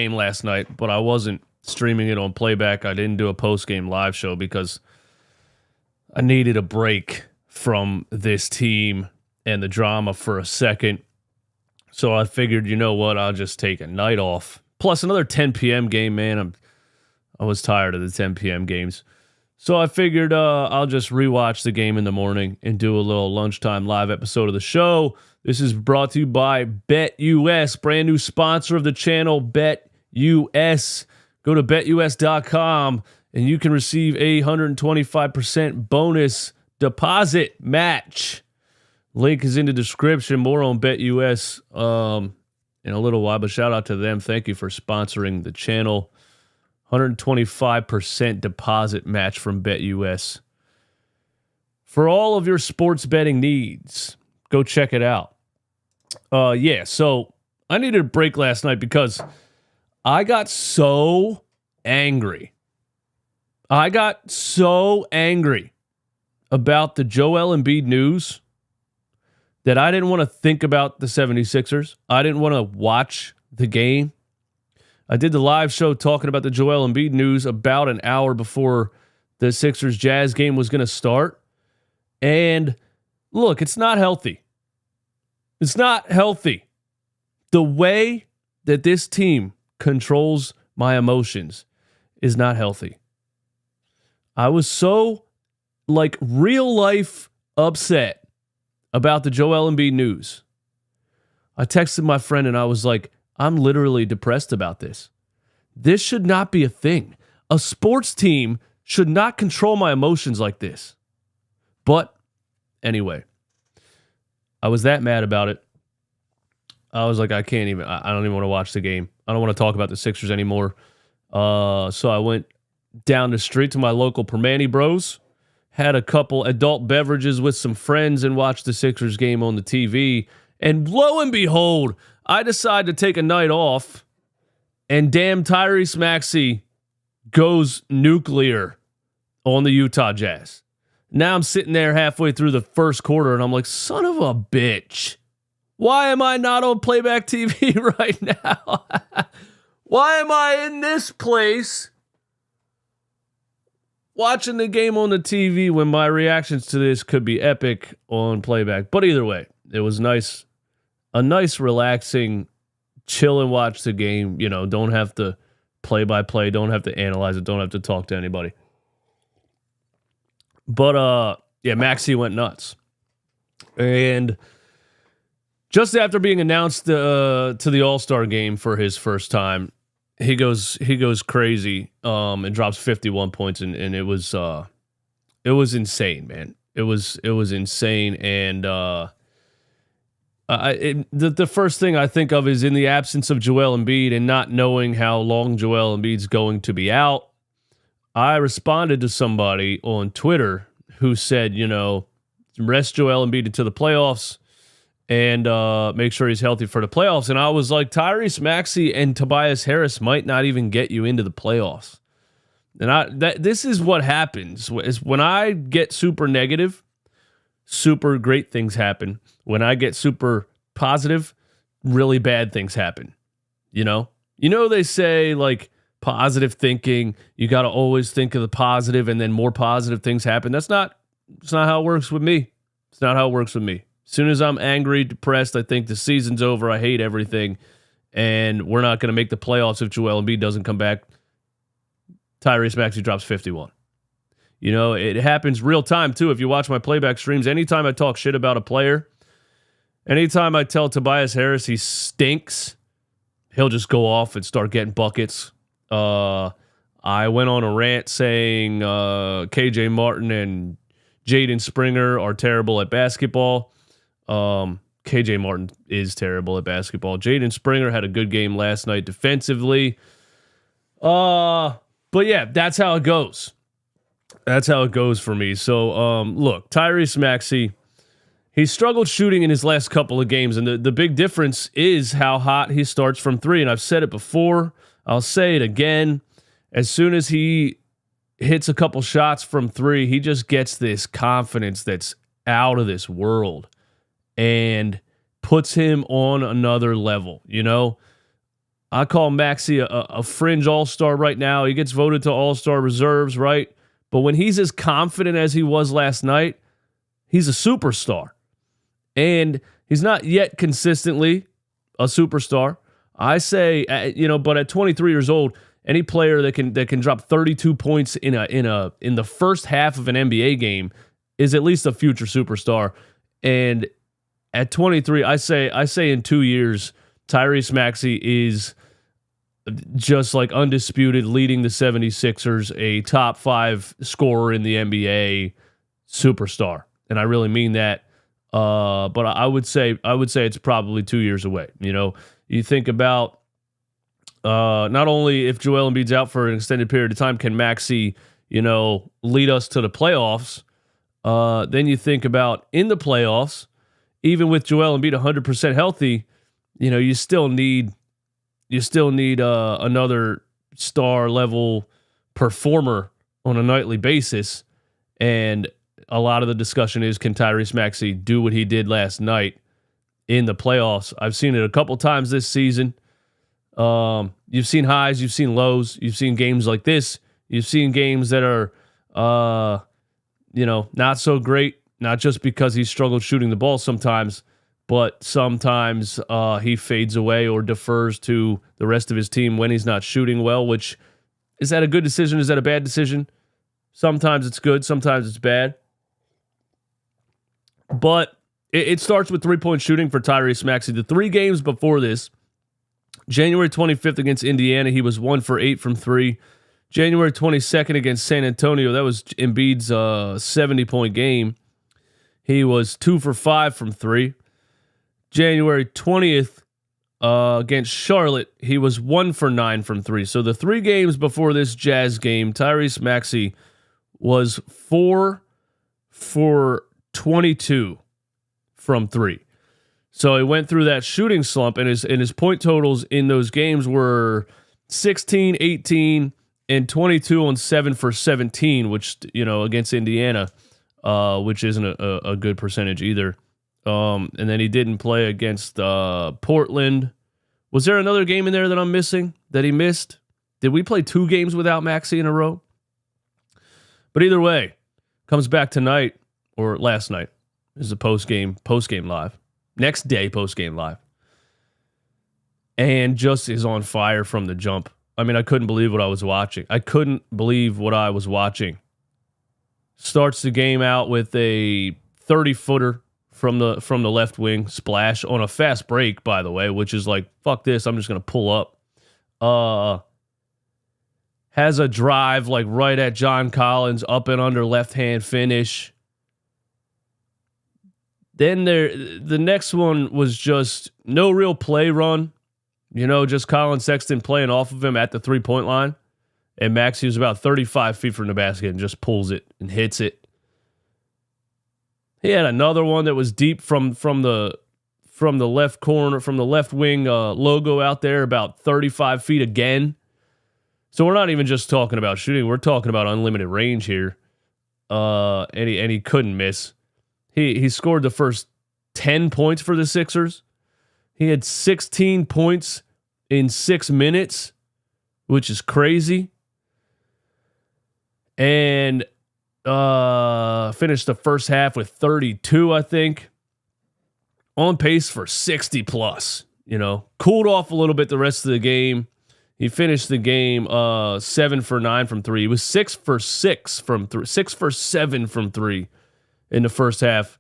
game last night, but I wasn't streaming it on playback. I didn't do a post-game live show because I needed a break from this team and the drama for a second. So I figured, you know what, I'll just take a night off. Plus another 10 p.m. game, man. I was tired of the 10 p.m. games. So I figured I'll just rewatch the game in the morning and do a little lunchtime live episode of the show. This is brought to you by BetUS, brand new sponsor of the channel, BetUS. Go to BetUS.com and you can receive a 125% bonus deposit match. Link is in the description. More on BetUS in a little while, but shout out to them. Thank you for sponsoring the channel. 125% deposit match from BetUS. For all of your sports betting needs, go check it out. So I needed a break last night because I got so angry. about the Joel Embiid news that I didn't want to think about the 76ers. I didn't want to watch the game. I did the live show talking about the Joel Embiid news about an hour before the Sixers Jazz game was going to start. And look, it's not healthy. It's not healthy. The way that this team controls my emotions is not healthy. I was so real life upset about the Joel Embiid news. I texted my friend and I was like, I'm literally depressed about this. This should not be a thing. A sports team should not control my emotions like this. But anyway, I was that mad about it. I was like, I don't even want to watch the game. I don't want to talk about the Sixers anymore. So I went down the street to my local Permani Bros, had a couple adult beverages with some friends and watched the Sixers game on the TV. And lo and behold, I decided to take a night off, and damn, Tyrese Maxey goes nuclear on the Utah Jazz. Now I'm sitting there halfway through the first quarter, and I'm like, son of a bitch. Why am I not on playback TV right now? Why am I in this place watching the game on the TV when my reactions to this could be epic on playback? But either way, it was nice. A nice, relaxing, chill and watch the game. You know, don't have to play-by-play, don't have to analyze it, don't have to talk to anybody. But, Maxey went nuts. And just after being announced to the All-Star game for his first time, he goes crazy and drops 51 points, and it was insane, man. It was insane, and the first thing I think of is in the absence of Joel Embiid and not knowing how long Joel Embiid's going to be out, I responded to somebody on Twitter who said, rest Joel Embiid into the playoffs and make sure he's healthy for the playoffs. And I was like, Tyrese Maxey and Tobias Harris might not even get you into the playoffs. And this is what happens. Is when I get super negative, super great things happen. When I get super positive, really bad things happen. They say positive thinking, you got to always think of the positive and then more positive things happen. It's not how it works with me. It's not how it works with me. As soon as I'm angry, depressed, I think the season's over. I hate everything. And we're not going to make the playoffs if Joel Embiid doesn't come back. Tyrese Maxey drops 51. It happens real time too. If you watch my playback streams, anytime I talk shit about a player, anytime I tell Tobias Harris he stinks, he'll just go off and start getting buckets. I went on a rant saying KJ Martin and Jaden Springer are terrible at basketball. KJ Martin is terrible at basketball. Jaden Springer had a good game last night defensively. But yeah, that's how it goes. That's how it goes for me. So, look, Tyrese Maxey, he struggled shooting in his last couple of games, and the big difference is how hot he starts from three. And I've said it before. I'll say it again. As soon as he hits a couple shots from three, he just gets this confidence that's out of this world and puts him on another level. I call Maxey a fringe all-star right now. He gets voted to all-star reserves, right? But when he's as confident as he was last night, he's a superstar. And he's not yet consistently a superstar. I say, but at 23 years old, any player that can drop 32 points in the first half of an NBA game is at least a future superstar. And at 23, I say in 2 years, Tyrese Maxey is just like undisputed, leading the 76ers, a top 5 scorer in the NBA, superstar. And I really mean that. But I would say it's probably 2 years away. You think about not only if Joel Embiid's out for an extended period of time, can Maxey, lead us to the playoffs? Then you think about in the playoffs, even with Joel Embiid 100% healthy, you still need another star level performer on a nightly basis. And a lot of the discussion is, can Tyrese Maxey do what he did last night in the playoffs? I've seen it a couple times this season. You've seen highs, you've seen lows, you've seen games like this, you've seen games that are, not so great, not just because he struggled shooting the ball sometimes, but sometimes he fades away or defers to the rest of his team when he's not shooting well, which, is that a good decision? Is that a bad decision? Sometimes it's good, sometimes it's bad. But it starts with three-point shooting for Tyrese Maxey. The 3 games before this, January 25th against Indiana, he was 1 for 8 from 3. January 22nd against San Antonio, that was Embiid's 70-point game. He was 2 for 5 from 3. January 20th against Charlotte, he was 1 for 9 from 3. So the 3 games before this Jazz game, Tyrese Maxey was 4 for 22 from 3. So he went through that shooting slump, and his point totals in those games were 16, 18, and 22 on 7 for 17, which, against Indiana, which isn't a good percentage either. And then he didn't play against Portland. Was there another game in there that I'm missing that he missed? Did we play 2 games without Maxey in a row? But either way, comes back tonight, or last night, is a post-game live. Next day, post-game live. And just is on fire from the jump. I mean, I couldn't believe what I was watching. Starts the game out with a 30-footer from the left wing, splash on a fast break, by the way, which is like, fuck this, I'm just going to pull up. Has a drive like right at John Collins, up and under left-hand finish. Then the next one was just no real play run. Just Colin Sexton playing off of him at the 3-point line. And Maxey was about 35 feet from the basket and just pulls it and hits it. He had another one that was deep from the left corner, from the left wing logo out there, about 35 feet again. So we're not even just talking about shooting. We're talking about unlimited range here. And he couldn't miss. He scored the first 10 points for the Sixers. He had 16 points in 6 minutes, which is crazy. And finished the first half with 32, I think. On pace for 60 plus. Cooled off a little bit the rest of the game. He finished the game 7 for 9 from 3. He was 6 for 6 from 3. 6 for 7 from 3 in the first half.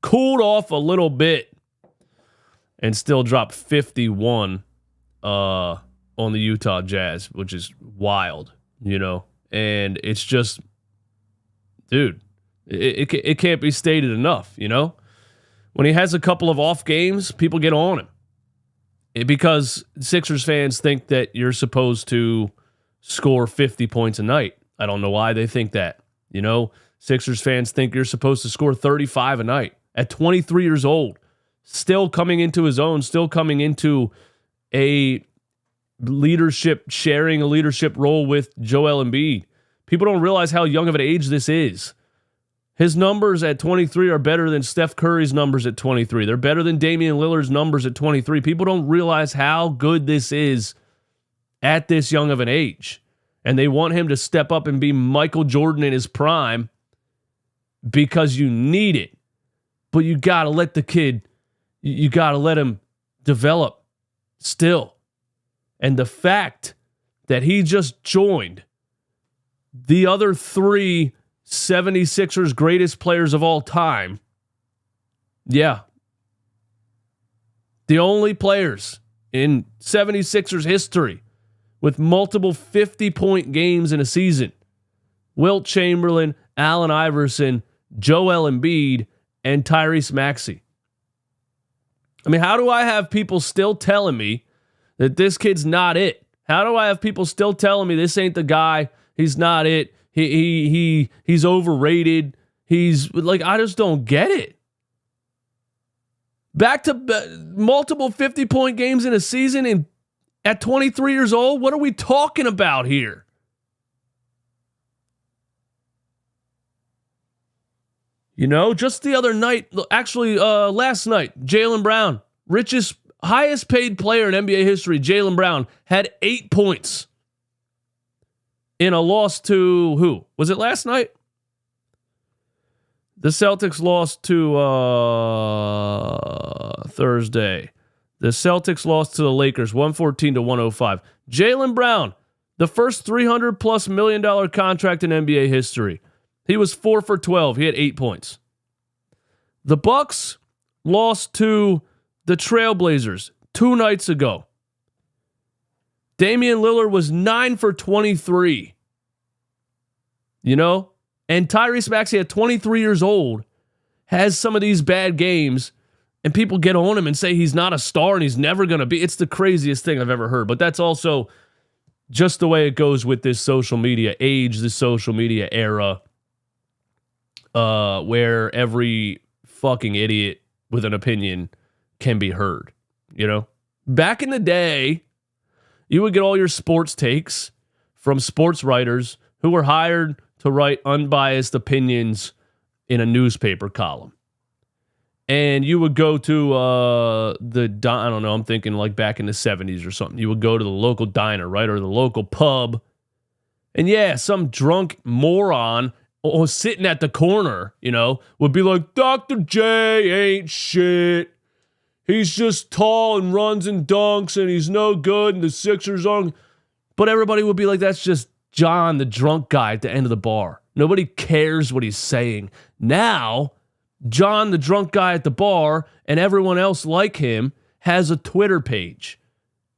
Cooled off a little bit and still dropped 51 on the Utah Jazz, which is wild, And it's just, dude, it can't be stated enough, When he has a couple of off games, people get on him. Because Sixers fans think that you're supposed to score 50 points a night. I don't know why they think that. Sixers fans think you're supposed to score 35 a night. At 23 years old, still coming into his own, still coming into sharing a leadership role with Joel Embiid. People don't realize how young of an age this is. His numbers at 23 are better than Steph Curry's numbers at 23. They're better than Damian Lillard's numbers at 23. People don't realize how good this is at this young of an age. And they want him to step up and be Michael Jordan in his prime because you need it. But you got to let the kid, you got to let him develop still. And the fact that he just joined the other three 76ers greatest players of all time, yeah. The only players in 76ers history with multiple 50-point games in a season. Wilt Chamberlain, Allen Iverson, Joel Embiid, and Tyrese Maxey. I mean, how do I have people still telling me that this kid's not it? How do I have people still telling me this ain't the guy? He's not it. He's overrated. He's like, I just don't get it. Back to multiple 50-point games in a season and at 23 years old? What are we talking about here? You know, just the other night, actually last night, Jaylen Brown, highest paid player in NBA history, Jaylen Brown, had 8 points in a loss to who? Was it last night? The Celtics lost to Thursday. The Celtics lost to the Lakers 114-105. Jaylen Brown, the first $300+ million contract in NBA history. He was 4 for 12. He had 8 points. The Bucks lost to the Trailblazers 2 nights ago. Damian Lillard was 9 for 23. You know? And Tyrese Maxey at 23 years old has some of these bad games, and people get on him and say he's not a star and he's never going to be. It's the craziest thing I've ever heard. But that's also just the way it goes with this social media age, this social media era, where every fucking idiot with an opinion can be heard. You know? Back in the day, you would get all your sports takes from sports writers who were hired to write unbiased opinions in a newspaper column. And you would go to I don't know, I'm thinking like back in the 70s or something. You would go to the local diner, right? Or the local pub. And yeah, some drunk moron or sitting at the corner, you know, would be like, Dr. J ain't shit. He's just tall and runs and dunks and he's no good and the Sixers aren't. But everybody would be like, that's just John, the drunk guy at the end of the bar. Nobody cares what he's saying. Now, John, the drunk guy at the bar, and everyone else like him has a Twitter page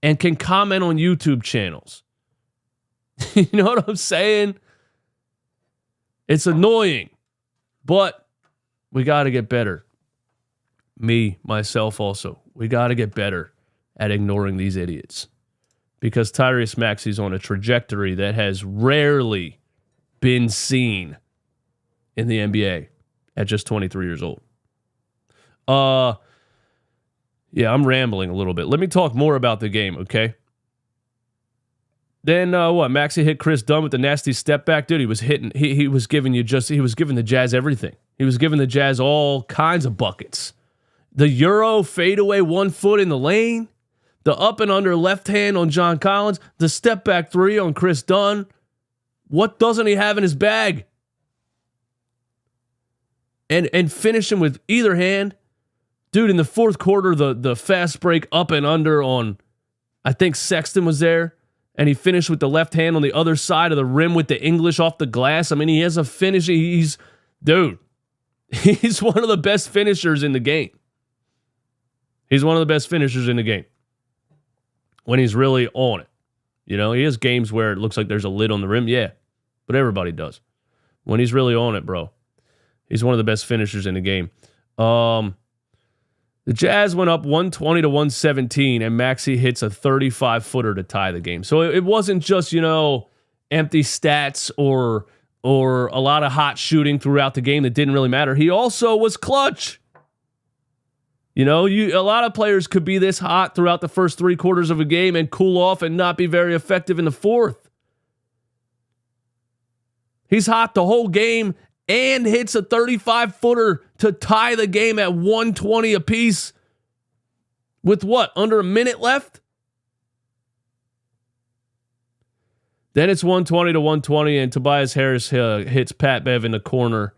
and can comment on YouTube channels. You know what I'm saying? It's annoying, but we got to get better. Me, myself also. We got to get better at ignoring these idiots. Because Tyrese Maxey's on a trajectory that has rarely been seen in the NBA at just 23 years old. Yeah, I'm rambling a little bit. Let me talk more about the game, okay? Then Maxey hit Chris Dunn with the nasty step back. Dude, he was hitting, he was giving the Jazz everything. He was giving the Jazz all kinds of buckets. The Euro fadeaway 1 foot in the lane. The up and under left hand on John Collins. The step back 3 on Chris Dunn. What doesn't he have in his bag? And finishing with either hand. Dude, in the fourth quarter, the fast break up and under on, I think Sexton was there. And he finished with the left hand on the other side of the rim with the English off the glass. I mean, he has a finish. He's one of the best finishers in the game. He's one of the best finishers in the game. When he's really on it. You know, he has games where it looks like there's a lid on the rim. Yeah, but everybody does. When he's really on it, bro, he's one of the best finishers in the game. The Jazz went up 120-117, and Maxey hits a 35-footer to tie the game. So it wasn't just, you know, empty stats or a lot of hot shooting throughout the game that didn't really matter. He also was clutch. You know, a lot of players could be this hot throughout the first 3 quarters of a game and cool off and not be very effective in the fourth. He's hot the whole game and hits a 35-footer to tie the game at 120 apiece with what, under a minute left? Then it's 120 to 120, and Tobias Harris hits Pat Bev in the corner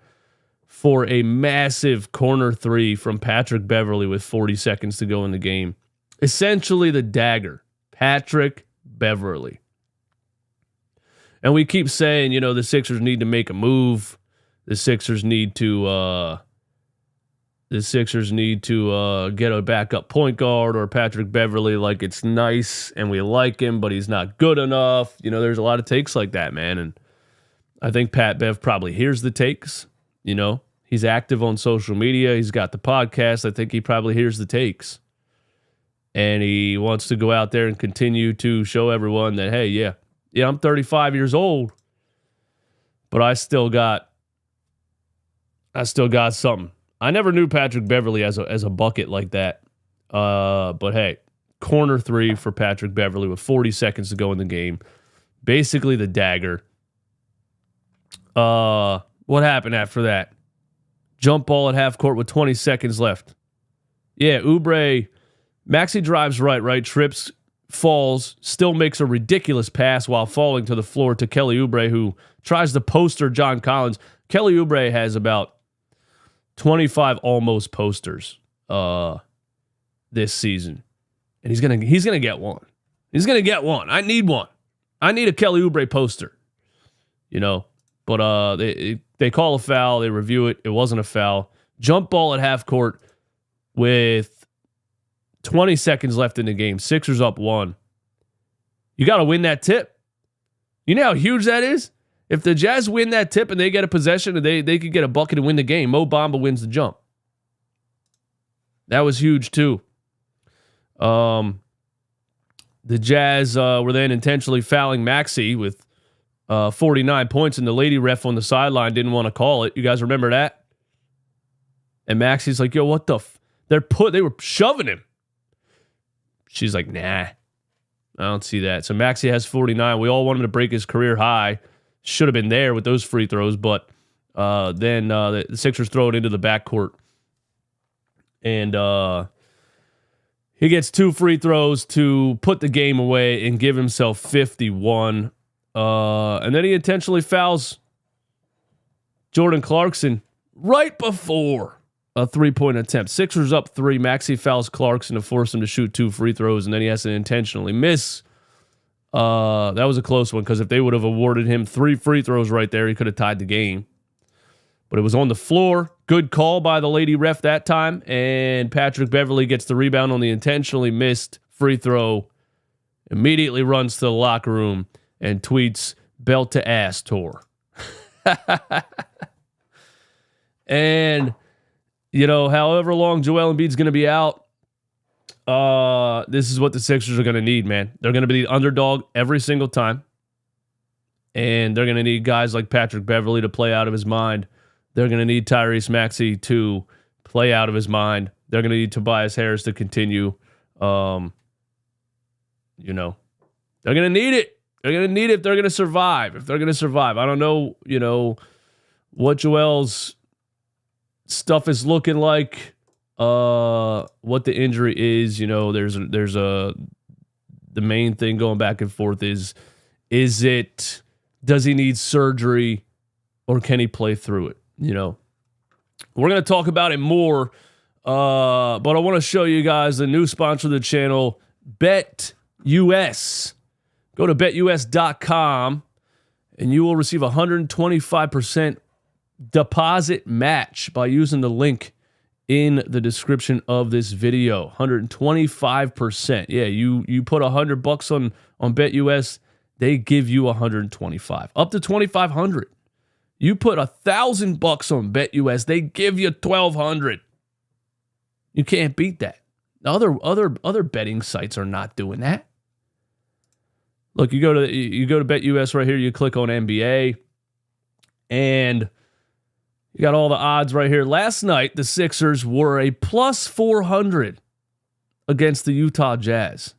for a massive corner three from Patrick Beverley with 40 seconds to go in the game. Essentially the dagger, Patrick Beverley. And we keep saying, the Sixers need to make a move. The Sixers need to get a backup point guard or Patrick Beverley. Like, it's nice and we like him, but he's not good enough. There's a lot of takes like that, man. And I think Pat Bev probably hears the takes. He's active on social media. He's got the podcast. I think he probably hears the takes. And he wants to go out there and continue to show everyone that, hey, yeah, I'm 35 years old, but I still got something. I never knew Patrick Beverley as a bucket like that. But hey, corner three for Patrick Beverley with 40 seconds to go in the game. Basically the dagger. What happened after that? Jump ball at half court with 20 seconds left. Yeah, Oubre, Maxey drives right, trips, falls, still makes a ridiculous pass while falling to the floor to Kelly Oubre, who tries to poster John Collins. Kelly Oubre has about 25 almost posters this season. And he's gonna get one. He's gonna get one. I need one. I need a Kelly Oubre poster. But they call a foul, they review it. It wasn't a foul. Jump ball at half court with 20 seconds left in the game. Sixers up 1. You got to win that tip. You know how huge that is? If the Jazz win that tip and they get a possession and they could get a bucket and win the game, Mo Bamba wins the jump. That was huge too. The Jazz were then intentionally fouling Maxey with 49 points, and the lady ref on the sideline didn't want to call it. You guys remember that? And Maxey's like, yo, what the they were shoving him. She's like, nah, I don't see that. So Maxey has 49. We all want him to break his career high. Should have been there with those free throws, but then the Sixers throw it into the backcourt. And he gets 2 free throws to put the game away and give himself 51. And then he intentionally fouls Jordan Clarkson right before a 3-point attempt. Sixers up 3. Maxey fouls Clarkson to force him to shoot 2 free throws, and then he has to intentionally miss. That was a close one, because if they would have awarded him 3 free throws right there, he could have tied the game. But it was on the floor. Good call by the lady ref that time, and Patrick Beverley gets the rebound on the intentionally missed free throw, immediately runs to the locker room and tweets, "Belt to ass tour." And, however long Joel Embiid's going to be out, this is what the Sixers are going to need, man. They're going to be the underdog every single time. And they're going to need guys like Patrick Beverley to play out of his mind. They're going to need Tyrese Maxey to play out of his mind. They're going to need Tobias Harris to continue. They're going to need it. They're going to need it if they're going to survive. If they're going to survive. I don't know, what Joel's stuff is looking like, what the injury is. The main thing going back and forth is does he need surgery or can he play through it? We're going to talk about it more, but I want to show you guys the new sponsor of the channel, BetUS. Go to BetUS.com and you will receive 125% deposit match by using the link in the description of this video. 125%. Yeah, you put $100 on BetUS, they give you 125, up to 2,500. You put $1,000 on BetUS, they give you 1,200. You can't beat that. Other betting sites are not doing that. Look, you go to BetUS right here. You click on NBA, and you got all the odds right here. Last night, the Sixers were a plus 400 against the Utah Jazz,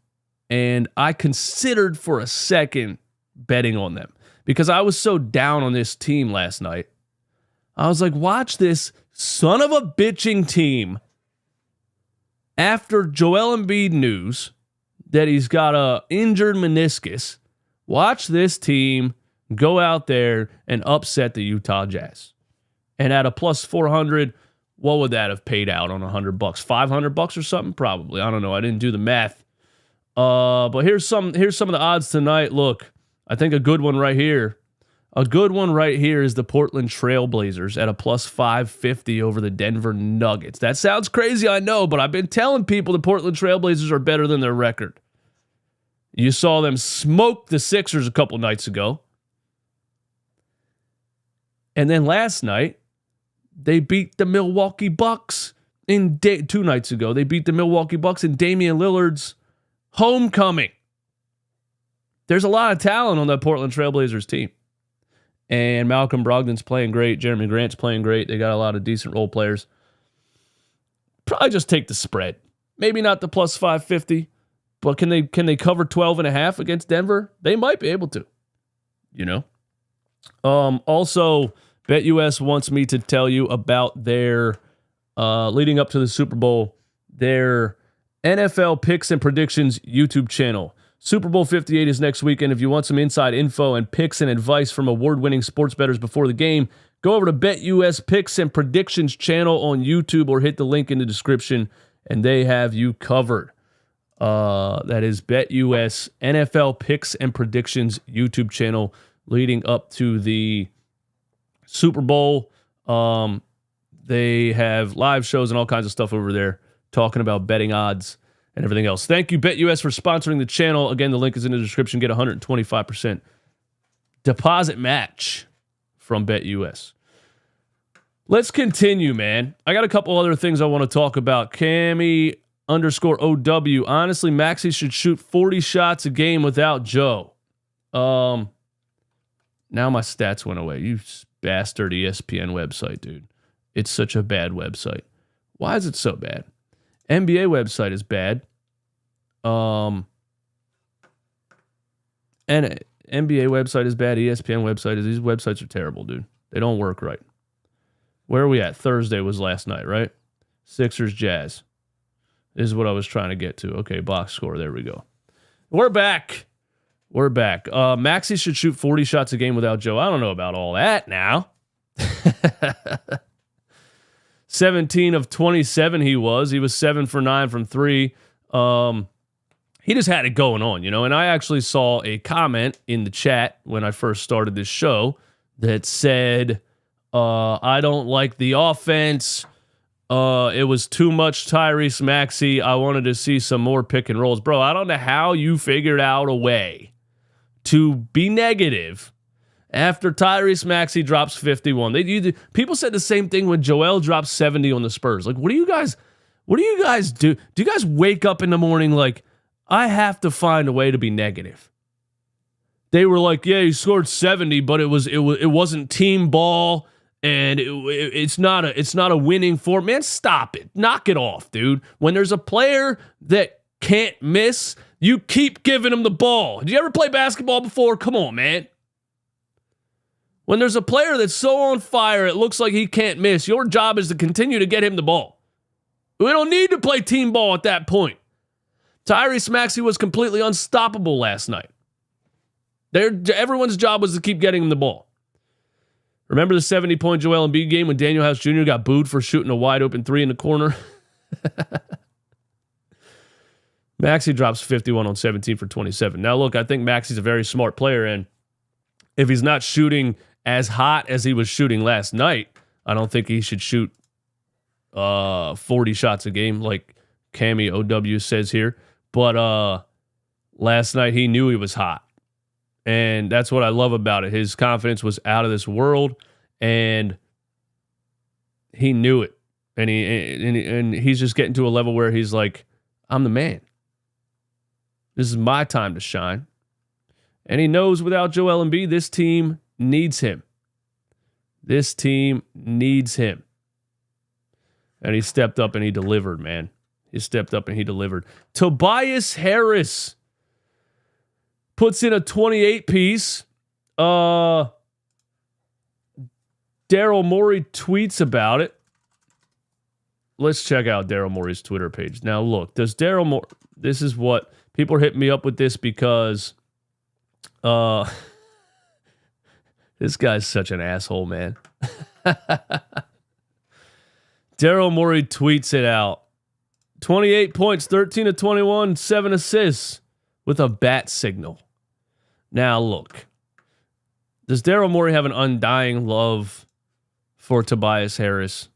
and I considered for a second betting on them because I was so down on this team last night. I was like, watch this son of a bitching team. After Joel Embiid news that he's got a injured meniscus, Watch this team go out there and upset the Utah Jazz. And at a plus 400, what would that have paid out on $100? $500 or something? Probably. I don't know. I didn't do the math. But here's some of the odds tonight. Look, I think a good one right here. A good one right here is the Portland Trailblazers at a plus 550 over the Denver Nuggets. That sounds crazy, I know, but I've been telling people the Portland Trailblazers are better than their record. You saw them smoke the Sixers a couple nights ago. And then last night, they beat the Milwaukee Bucks 2 nights ago. They beat the Milwaukee Bucks in Damian Lillard's homecoming. There's a lot of talent on that Portland Trailblazers team. And Malcolm Brogdon's playing great. Jeremy Grant's playing great. They got a lot of decent role players. Probably just take the spread. Maybe not the plus 550, but can they cover 12.5 against Denver? They might be able to. You know? Also, BetUS wants me to tell you about their, leading up to the Super Bowl, their NFL Picks and Predictions YouTube channel. Super Bowl 58 is next weekend. If you want some inside info and picks and advice from award-winning sports bettors before the game, go over to BetUS Picks and Predictions channel on YouTube or hit the link in the description, and they have you covered. That is BetUS NFL Picks and Predictions YouTube channel leading up to the Super Bowl. They have live shows and all kinds of stuff over there talking about betting odds and everything else. Thank you, BetUS, for sponsoring the channel. Again, the link is in the description. Get 125% deposit match from BetUS. Let's continue, man. I got a couple other things I want to talk about. Cammy_OW. Honestly, Maxey should shoot 40 shots a game without Joe. Now my stats went away. You bastard ESPN website, dude. It's such a bad website. Why is it so bad? NBA website is bad. And NBA website is bad. ESPN website is. These websites are terrible, dude. They don't work right. Where are we at? Thursday was last night, right? Sixers Jazz. This is what I was trying to get to. Okay, box score. There we go. We're back. Maxey should shoot 40 shots a game without Joe. I don't know about all that now. 17 of 27 he was. He was 7 for 9 from 3. He just had it going on, you know. And I actually saw a comment in the chat when I first started this show that said, I don't like the offense. It was too much Tyrese Maxey. I wanted to see some more pick and rolls. Bro, I don't know how you figured out a way to be negative after Tyrese Maxey drops 51. People said the same thing when Joel dropped 70 on the Spurs. Like, what do you guys do? Do you guys wake up in the morning like, I have to find a way to be negative? They were like, yeah, he scored 70, but it wasn't team ball, and it's not a winning form. Man, stop it. Knock it off, dude. When there's a player that can't miss, you keep giving him the ball. Did you ever play basketball before? Come on, man. When there's a player that's so on fire, it looks like he can't miss, your job is to continue to get him the ball. We don't need to play team ball at that point. Tyrese Maxey was completely unstoppable last night. Everyone's job was to keep getting him the ball. Remember the 70-point Joel Embiid game when Daniel House Jr. got booed for shooting a wide-open 3 in the corner? Maxey drops 51 on 17 for 27. Now, look, I think Maxey's a very smart player, and if he's not shooting as hot as he was shooting last night, I don't think he should shoot 40 shots a game like Cammy OW says here. But last night he knew he was hot. And that's what I love about it. His confidence was out of this world, and he knew it. And he's just getting to a level where he's like, I'm the man. This is my time to shine. And he knows without Joel Embiid, this team needs him. This team needs him. And he stepped up and he delivered, man. He stepped up and he delivered. Tobias Harris puts in a 28-piece. Daryl Morey tweets about it. Let's check out Daryl Morey's Twitter page. Now, look, does Daryl Morey... This is what... People are hitting me up with this because Uh, this guy's such an asshole, man. Daryl Morey tweets it out. 28 points, 13 of 21, 7 assists with a bat signal. Now, look. Does Daryl Morey have an undying love for Tobias Harris?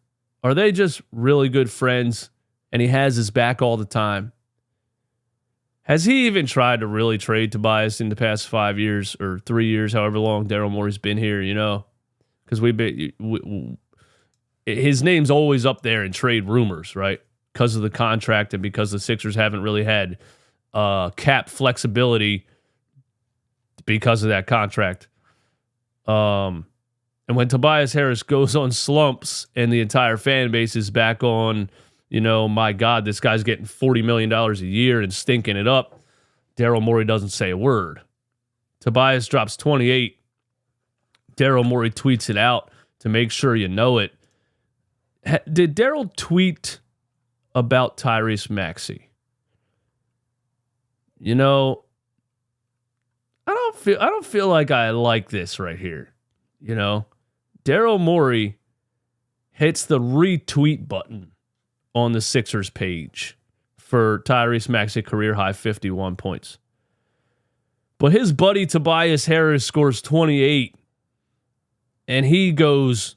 Are they just really good friends and he has his back all the time? Has he even tried to really trade Tobias in the past 5 years or 3 years, however long Daryl Morey's been here, you know? Because his name's always up there in trade rumors, right? Because of the contract and because the Sixers haven't really had cap flexibility because of that contract. And when Tobias Harris goes on slumps and the entire fan base is back on, you know, my God, this guy's getting $40 million a year and stinking it up, Daryl Morey doesn't say a word. Tobias drops 28. Daryl Morey tweets it out to make sure you know it. Did Daryl tweet about Tyrese Maxey? You know, I don't feel like I like this right here. You know, Daryl Morey hits the retweet button on the Sixers page for Tyrese Maxey career high 51 points. But his buddy Tobias Harris scores 28 and he goes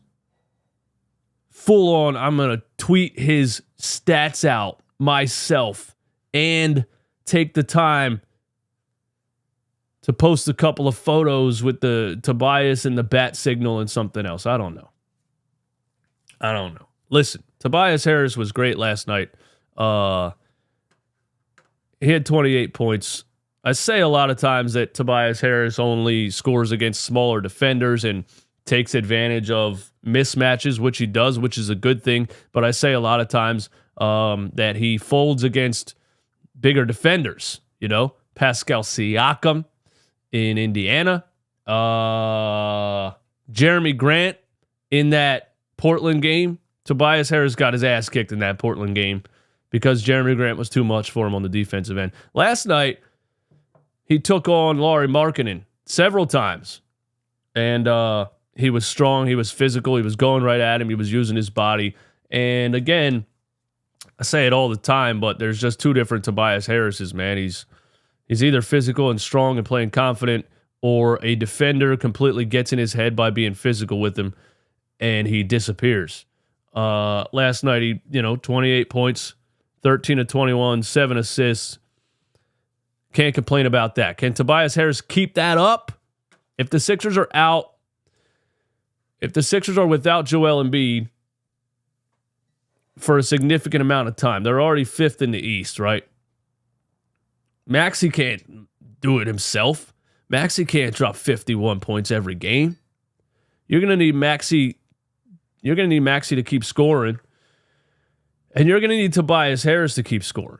full on, I'm going to tweet his stats out myself and take the time to post a couple of photos with the Tobias and the bat signal and something else. I don't know. Listen, Tobias Harris was great last night. He had 28 points. I say a lot of times that Tobias Harris only scores against smaller defenders and takes advantage of mismatches, which he does, which is a good thing. But I say a lot of times that he folds against bigger defenders. You know, Pascal Siakam in Indiana, Jeremy Grant in that Portland game. Tobias Harris got his ass kicked in that Portland game because Jeremy Grant was too much for him on the defensive end. Last night, he took on Lauri Markkanen several times. And he was strong, he was physical, he was going right at him, he was using his body. And again, I say it all the time, but there's just two different Tobias Harrises, man. He's either physical and strong and playing confident, or a defender completely gets in his head by being physical with him, and he disappears. Last night, he 28 points, 13 of 21, 7 assists. Can't complain about that. Can Tobias Harris keep that up? If the Sixers are out, if the Sixers are without Joel Embiid for a significant amount of time, they're already fifth in the East, right? Maxey can't do it himself. Maxey can't drop 51 points every game. You're going to need Maxey. You're going to need Maxey to keep scoring. And you're going to need Tobias Harris to keep scoring.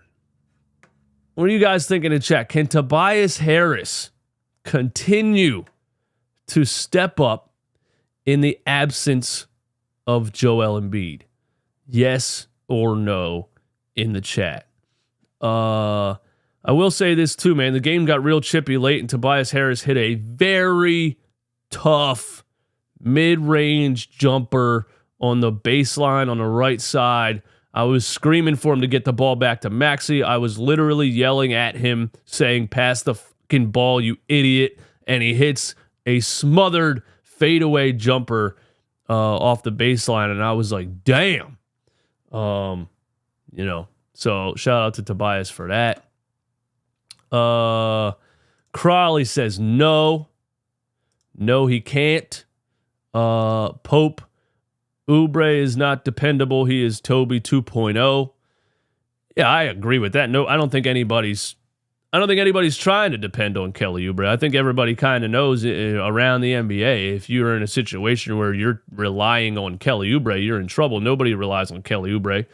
What do you guys think in the chat? Can Tobias Harris continue to step up in the absence of Joel Embiid? Yes or no in the chat. I will say this too, man. The game got real chippy late, and Tobias Harris hit a very tough mid-range jumper on the baseline on the right side. I was screaming for him to get the ball back to Maxey. I was literally yelling at him saying, pass the fucking ball, you idiot. And he hits a smothered fadeaway jumper off the baseline. And I was like, damn. So shout out to Tobias for that. Crawley says no. No, he can't. Pope Oubre is not dependable. He is Toby 2.0. Yeah, I agree with that. No, I don't think anybody's trying to depend on Kelly Oubre. I think everybody kind of knows around the NBA, if you're in a situation where you're relying on Kelly Oubre, you're in trouble. Nobody relies on Kelly Oubre.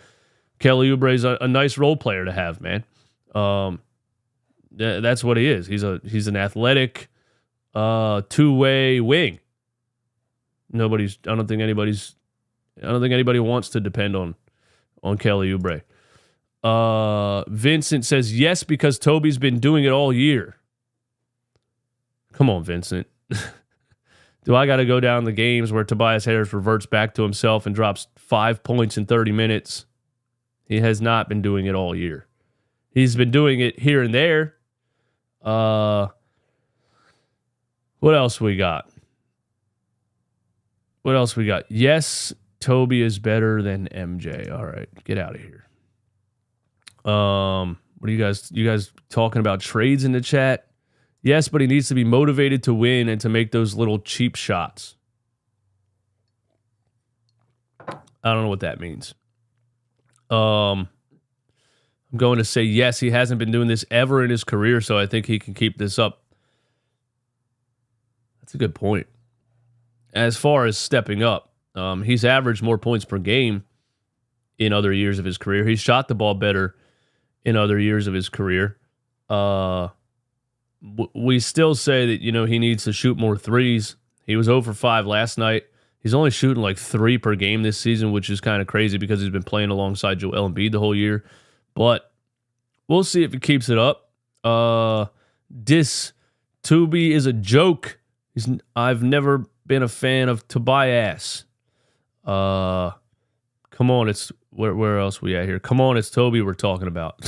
Kelly Oubre is a nice role player to have, man. That's what he is. He's an athletic two-way wing. I don't think anybody wants to depend on Kelly Oubre. Vincent says yes because Toby's been doing it all year. Come on, Vincent. Do I got to go down the games where Tobias Harris reverts back to himself and drops 5 points in 30 minutes? He has not been doing it all year. He's been doing it here and there. What else we got? Yes, Toby is better than MJ. All right, get out of here. What are you guys talking about trades in the chat? Yes, but he needs to be motivated to win and to make those little cheap shots. I don't know what that means. I'm going to say yes, he hasn't been doing this ever in his career, so I think he can keep this up. That's a good point. As far as stepping up, he's averaged more points per game in other years of his career. He's shot the ball better in other years of his career. We still say that, he needs to shoot more threes. He was 0 for 5 last night. He's only shooting like 3 per game this season, which is kind of crazy because he's been playing alongside Joel Embiid the whole year. But we'll see if he keeps it up. Tubi is a joke. I've never been a fan of Tobias. Come on, it's where else we at here? Come on, it's Toby we're talking about.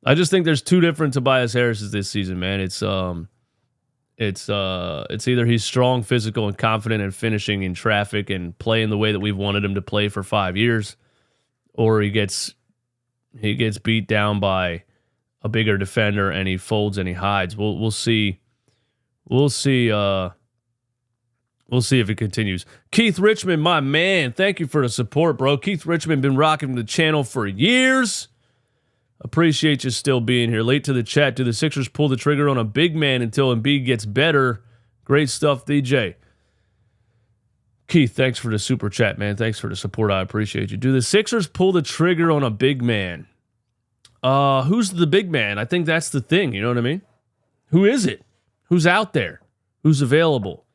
I just think there's 2 different Tobias Harrises this season, man. It's either he's strong, physical, and confident and finishing in traffic and playing the way that we've wanted him to play for 5 years, or he gets beat down by a bigger defender and he folds and he hides. We'll see. We'll see if it continues. Keith Richmond, my man, thank you for the support, bro. Keith Richmond been rocking the channel for years. Appreciate you still being here. Late to the chat. Do the Sixers pull the trigger on a big man until Embiid gets better? Great stuff, DJ. Keith, thanks for the super chat, man. Thanks for the support. I appreciate you. Do the Sixers pull the trigger on a big man? Who's the big man? I think that's the thing. You know what I mean? Who is it? Who's out there? Who's available?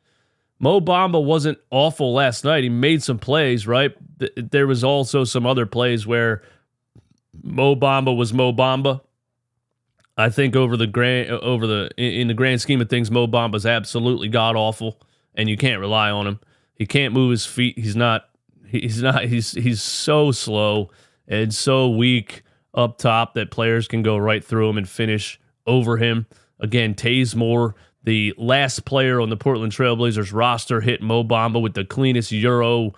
Mo Bamba wasn't awful last night. He made some plays, right? There was also some other plays where Mo Bamba was Mo Bamba. I think in the grand scheme of things, Mo Bamba's absolutely god awful, and you can't rely on him. He can't move his feet. He's so slow and so weak up top that players can go right through him and finish over him. Again, Taze Moore, the last player on the Portland Trailblazers roster, hit Mo Bamba with the cleanest Euro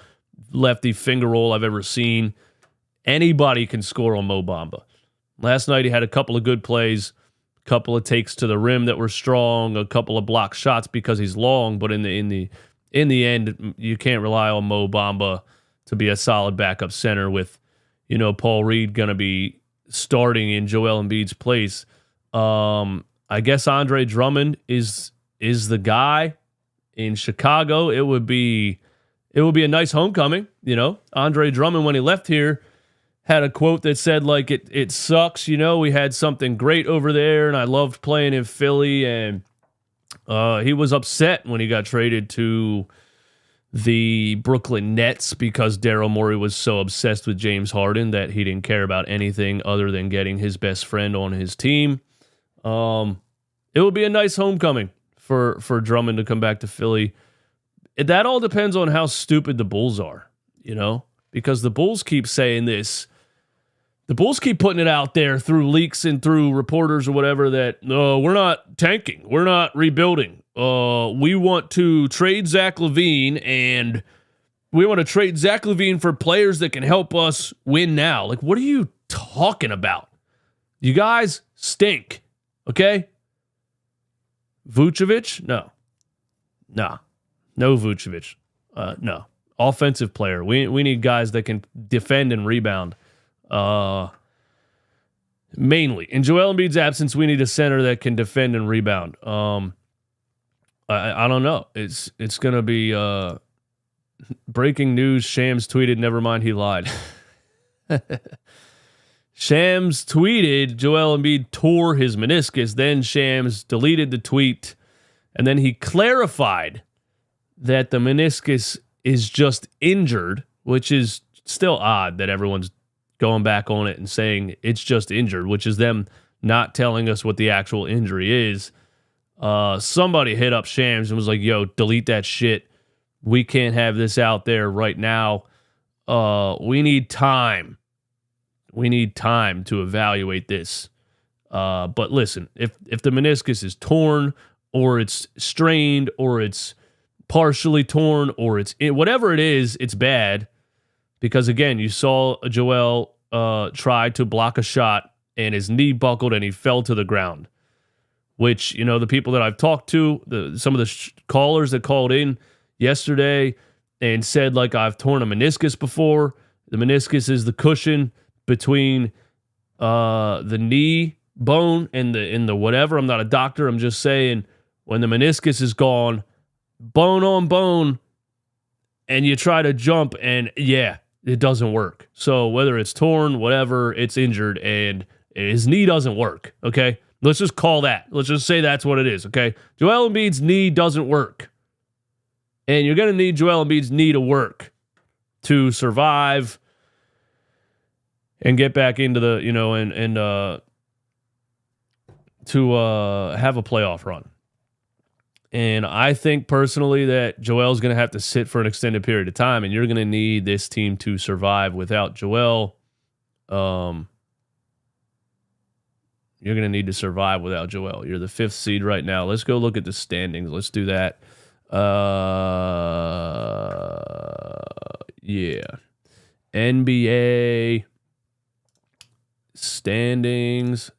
lefty finger roll I've ever seen. Anybody can score on Mo Bamba. Last night he had a couple of good plays, a couple of takes to the rim that were strong, a couple of blocked shots because he's long, but in the end, you can't rely on Mo Bamba to be a solid backup center with, Paul Reed going to be starting in Joel Embiid's place. I guess Andre Drummond is the guy in Chicago. It would be a nice homecoming, Andre Drummond, when he left here, had a quote that said, like, it sucks, we had something great over there, and I loved playing in Philly, and he was upset when he got traded to the Brooklyn Nets because Daryl Morey was so obsessed with James Harden that he didn't care about anything other than getting his best friend on his team. It would be a nice homecoming for Drummond to come back to Philly. That all depends on how stupid the Bulls are, because the Bulls keep saying this. The Bulls keep putting it out there through leaks and through reporters or whatever that, we're not tanking. We're not rebuilding. We want to trade Zach LaVine, and we want to trade Zach LaVine for players that can help us win now. Like, what are you talking about? You guys stink, okay? Vucevic? No. No Vucevic. No. Offensive player. We need guys that can defend and rebound. Mainly. In Joel Embiid's absence, we need a center that can defend and rebound. I don't know. It's going to be breaking news. Shams tweeted, never mind, he lied. Shams tweeted Joel Embiid tore his meniscus. Then Shams deleted the tweet, and then he clarified that the meniscus is just injured, which is still odd that everyone's going back on it and saying it's just injured, which is them not telling us what the actual injury is. Somebody hit up Shams and was like, yo, delete that shit. We can't have this out there right now. We need time. We need time to evaluate this. But listen, if the meniscus is torn or it's strained or it's partially torn or whatever it is, it's bad. Because again, you saw Joel try to block a shot and his knee buckled and he fell to the ground. Which, the people that I've talked to, some of the callers that called in yesterday and said, like, I've torn a meniscus before. The meniscus is the cushion between the knee bone and the whatever. I'm not a doctor. I'm just saying when the meniscus is gone, bone on bone, and you try to jump and it doesn't work. So whether it's torn, whatever, it's injured and his knee doesn't work. Okay. Let's just call that. Let's just say that's what it is, okay? Joel Embiid's knee doesn't work. And you're going to need Joel Embiid's knee to work to survive and get back into the, to have a playoff run. And I think personally that Joel's going to have to sit for an extended period of time, and you're going to need this team to survive without Joel. You're going to need to survive without Joel. You're the 5th seed right now. Let's go look at the standings. Let's do that. NBA standings.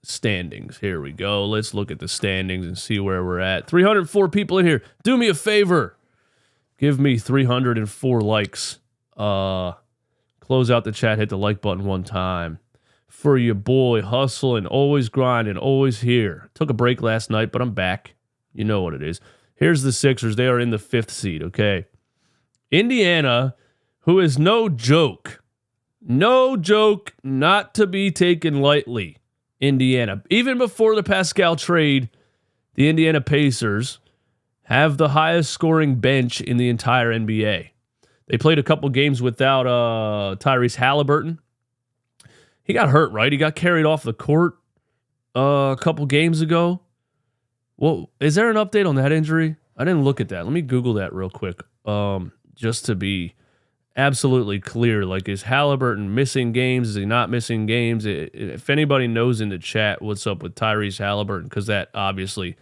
Here we go. Let's look at the standings and see where we're at. 304 people in here. Do me a favor. Give me 304 likes. Close out the chat. Hit the like button one time. For your boy, hustling, always grinding, always here. Took a break last night, but I'm back. You know what it is. Here's the Sixers. They are in the 5th seed, okay? Indiana, who is no joke, not to be taken lightly. Indiana. Even before the Pascal trade, the Indiana Pacers have the highest scoring bench in the entire NBA. They played a couple games without Tyrese Halliburton. He got hurt, right? He got carried off the court a couple games ago. Well, is there an update on that injury? I didn't look at that. Let me Google that real quick, just to be absolutely clear. Like, is Halliburton missing games? Is he not missing games? If anybody knows in the chat what's up with Tyrese Halliburton, because that obviously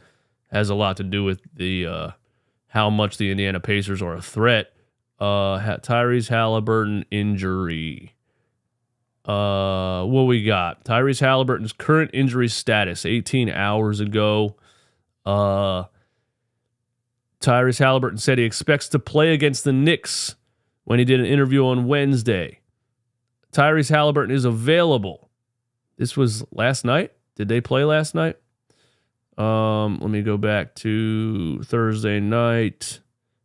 has a lot to do with the how much the Indiana Pacers are a threat. Tyrese Halliburton injury. What we got? Tyrese Halliburton's current injury status 18 hours ago. Tyrese Halliburton said he expects to play against the Knicks when he did an interview on Wednesday. Tyrese Halliburton is available. This was last night. Did they play last night? Let me go back to Thursday night.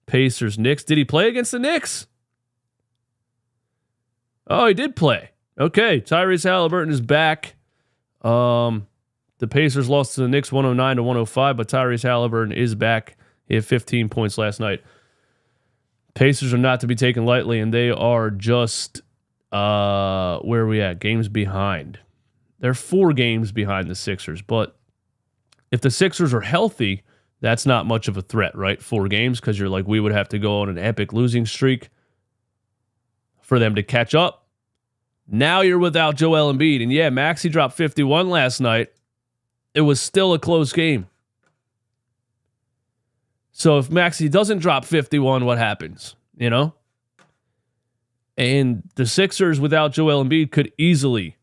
Pacers, Knicks. Did he play against the Knicks? Oh, he did play. Okay, Tyrese Halliburton is back. The Pacers lost to the Knicks 109-105, but Tyrese Halliburton is back. He had 15 points last night. Pacers are not to be taken lightly, and they are just, where are we at? Games behind. They're 4 games behind the Sixers, but if the Sixers are healthy, that's not much of a threat, right? 4 games, because you're like, we would have to go on an epic losing streak for them to catch up. Now you're without Joel Embiid. And yeah, Maxey dropped 51 last night. It was still a close game. So if Maxey doesn't drop 51, what happens? And the Sixers without Joel Embiid could easily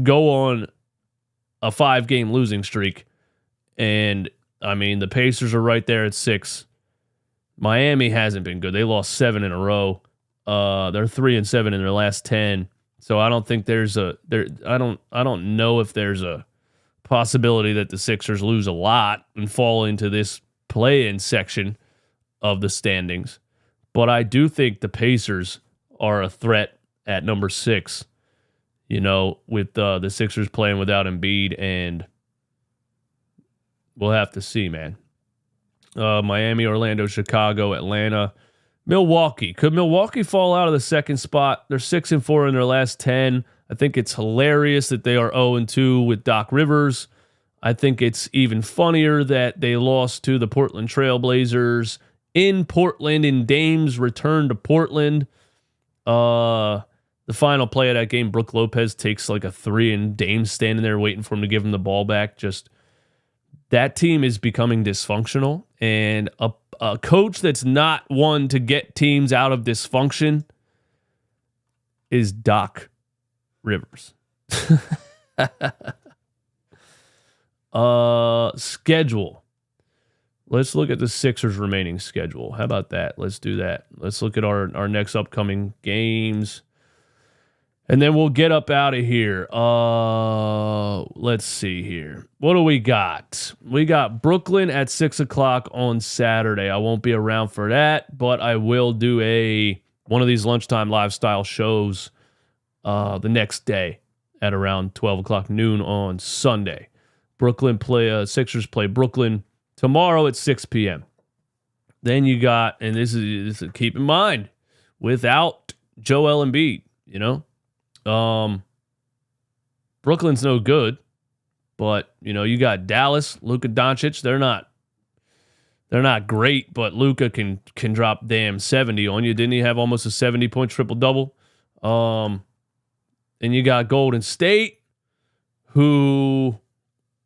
go on a 5-game losing streak. And, the Pacers are right there at 6. Miami hasn't been good. They lost 7 in a row. They're 3-7 in their last 10. So I don't think I don't know if there's a possibility that the Sixers lose a lot and fall into this play-in section of the standings. But I do think the Pacers are a threat at number 6, with the Sixers playing without Embiid, and we'll have to see, man. Miami, Orlando, Chicago, Atlanta, Milwaukee. Could Milwaukee fall out of the second spot? They're 6-4 in their last 10. I think it's hilarious that they are 0-2 with Doc Rivers. I think it's even funnier that they lost to the Portland Trailblazers in Portland, and Dame's return to Portland. The final play of that game, Brook Lopez takes like a three, and Dame's standing there waiting for him to give him the ball back. Just that team is becoming dysfunctional, and a coach that's not one to get teams out of dysfunction is Doc Rivers. Schedule. Let's look at the Sixers' remaining schedule. How about that? Let's do that. Let's look at our next upcoming games. And then we'll get up out of here. Let's see here. What do we got? We got Brooklyn at 6 o'clock on Saturday. I won't be around for that, but I will do one of these lunchtime lifestyle shows the next day at around 12 o'clock noon on Sunday. Sixers play Brooklyn tomorrow at 6 p.m. Then you got, and this is keep in mind, without Joel Embiid, Brooklyn's no good, but you got Dallas, Luka Doncic. They're not great, but Luka can drop damn 70 on you. Didn't he have almost a 70-point triple-double? And you got Golden State, who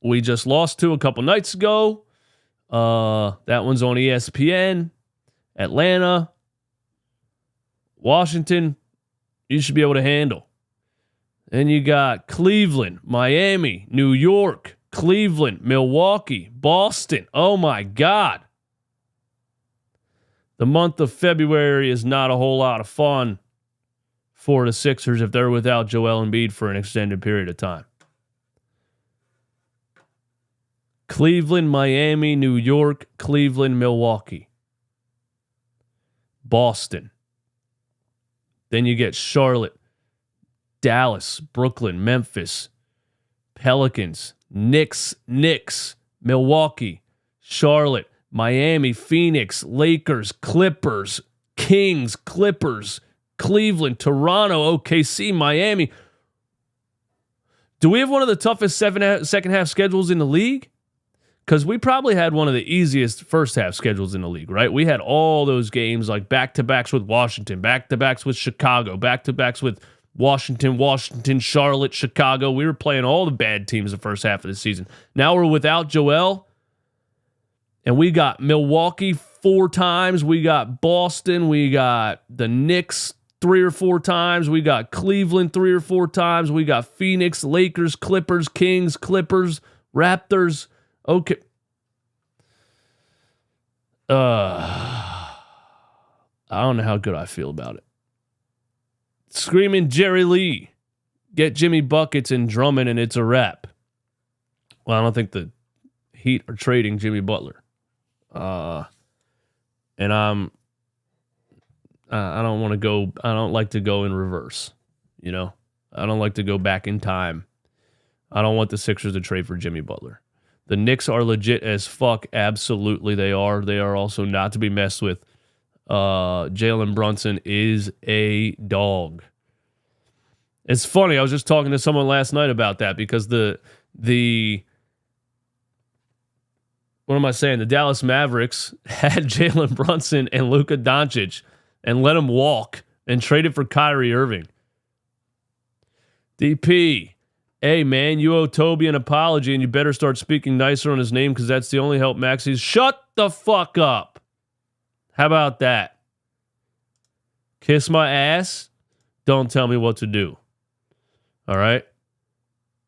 we just lost to a couple nights ago. That one's on ESPN. Atlanta, Washington, you should be able to handle. Then you got Cleveland, Miami, New York, Cleveland, Milwaukee, Boston. Oh my God. The month of February is not a whole lot of fun for the Sixers if they're without Joel Embiid for an extended period of time. Cleveland, Miami, New York, Cleveland, Milwaukee, Boston. Then you get Charlotte, Dallas, Brooklyn, Memphis, Pelicans, Knicks, Milwaukee, Charlotte, Miami, Phoenix, Lakers, Clippers, Kings, Clippers, Cleveland, Toronto, OKC, Miami. Do we have one of the toughest second half schedules in the league? Because we probably had one of the easiest first half schedules in the league, right? We had all those games like back-to-backs with Washington, back-to-backs with Chicago, back-to-backs with Washington, Charlotte, Chicago. We were playing all the bad teams the first half of the season. Now we're without Joel, and we got Milwaukee 4 times. We got Boston. We got the Knicks 3 or 4 times. We got Cleveland 3 or 4 times. We got Phoenix, Lakers, Clippers, Kings, Clippers, Raptors. Okay. I don't know how good I feel about it. Screaming Jerry Lee. Get Jimmy Buckets and Drummond and it's a wrap. Well, I don't think the Heat are trading Jimmy Butler. And I don't want to go, I don't like to go in reverse. I don't like to go back in time. I don't want the Sixers to trade for Jimmy Butler. The Knicks are legit as fuck. Absolutely they are. They are also not to be messed with. Jalen Brunson is a dog. It's funny. I was just talking to someone last night about that because the what am I saying? The Dallas Mavericks had Jalen Brunson and Luka Doncic and let him walk and traded for Kyrie Irving. DP. Hey, man, you owe Toby an apology, and you better start speaking nicer on his name because that's the only help Maxey's. Shut the fuck up. How about that? Kiss my ass. Don't tell me what to do. All right?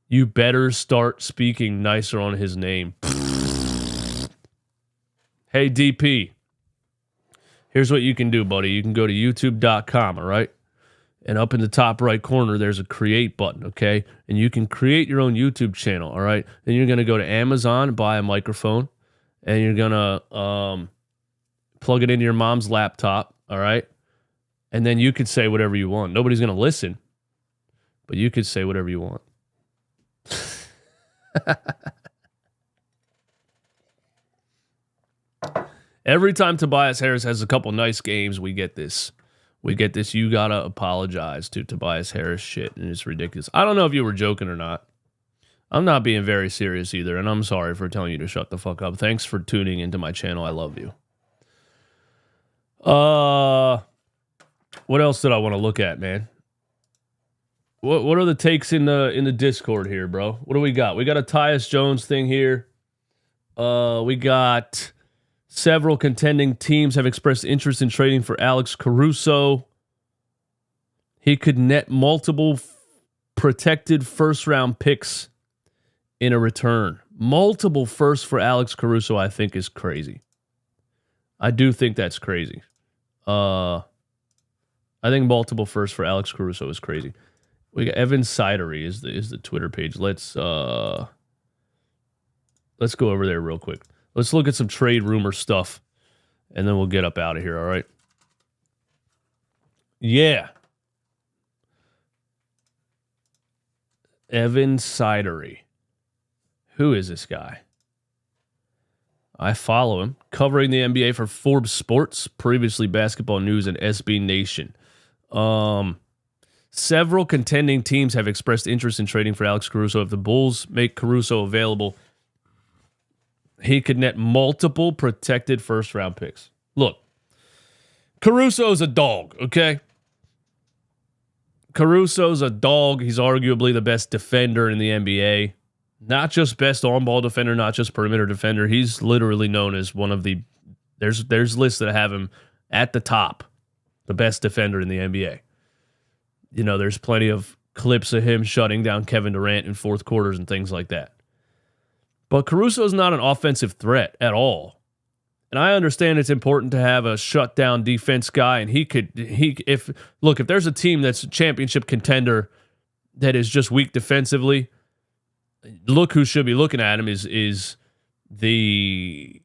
You better start speaking nicer on his name. Hey, DP. Here's what you can do, buddy. You can go to youtube.com, all right? And up in the top right corner, there's a create button, okay? And you can create your own YouTube channel, all right? Then you're going to go to Amazon, buy a microphone, and you're going to plug it into your mom's laptop, all right? And then you could say whatever you want. Nobody's going to listen, but you could say whatever you want. Every time Tobias Harris has a couple nice games, we get this. We get this, you gotta apologize to Tobias Harris shit, and it's ridiculous. I don't know if you were joking or not. I'm not being very serious either, and I'm sorry for telling you to shut the fuck up. Thanks for tuning into my channel. I love you. What else did I want to look at, man? What are the takes in the Discord here, bro? What do we got? We got a Tyus Jones thing here. We got several contending teams have expressed interest in trading for Alex Caruso. He could net multiple protected first-round picks in a return. Multiple firsts for Alex Caruso, I think, is crazy. I do think that's crazy. I think multiple firsts for Alex Caruso is crazy. We got Evan Sidery is the Twitter page. Let's go over there real quick. Let's look at some trade rumor stuff, and then we'll get up out of here, all right? Yeah. Evan Sidery. Who is this guy? I follow him. Covering the NBA for Forbes Sports, previously Basketball News and SB Nation. Several contending teams have expressed interest in trading for Alex Caruso. If the Bulls make Caruso available, he could net multiple protected first-round picks. Look, Caruso's a dog, okay? Caruso's a dog. He's arguably the best defender in the NBA. Not just best on-ball defender, not just perimeter defender. He's literally known as one of the... There's lists that have him at the top, the best defender in the NBA. You know, there's plenty of clips of him shutting down Kevin Durant in fourth quarters and things like that. But Caruso's not an offensive threat at all. And I understand it's important to have a shutdown defense guy, and if there's a team that's a championship contender that is just weak defensively, look who should be looking at him is the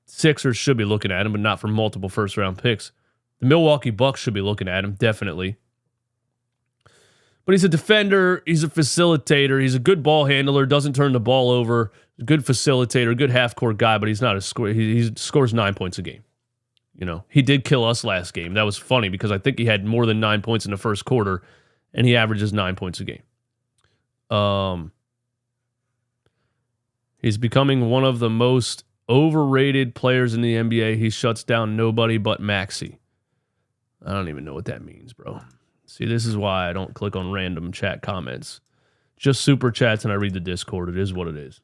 Sixers should be looking at him, but not for multiple first-round picks. The Milwaukee Bucks should be looking at him, definitely. But he's a defender, he's a facilitator, he's a good ball handler, doesn't turn the ball over, good facilitator, good half-court guy, but he's not a scorer. He scores 9 points a game. You know, he did kill us last game. That was funny because I think he had more than 9 points in the first quarter, and he averages 9 points a game. He's becoming one of the most overrated players in the NBA. He shuts down nobody but Maxey. I don't even know what that means, bro. See, this is why I don't click on random chat comments. Just super chats and I read the Discord. It is what it is.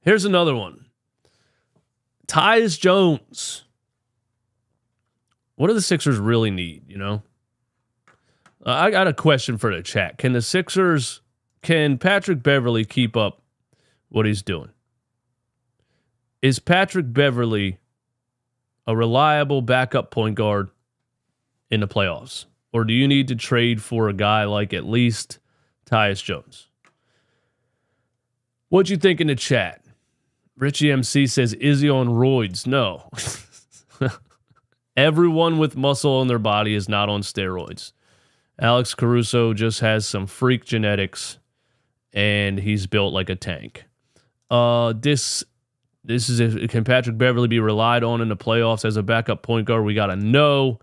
Here's another one. Tyus Jones. What do the Sixers really need, you know? I got a question for the chat. Can Patrick Beverley keep up what he's doing? Is Patrick Beverley a reliable backup point guard in the playoffs? Or do you need to trade for a guy like at least Tyus Jones? What'd you think in the chat? Richie MC says, is he on roids? No. Everyone with muscle on their body is not on steroids. Alex Caruso just has some freak genetics, and he's built like a tank. This is if can Patrick Beverley be relied on in the playoffs as a backup point guard? We gotta know.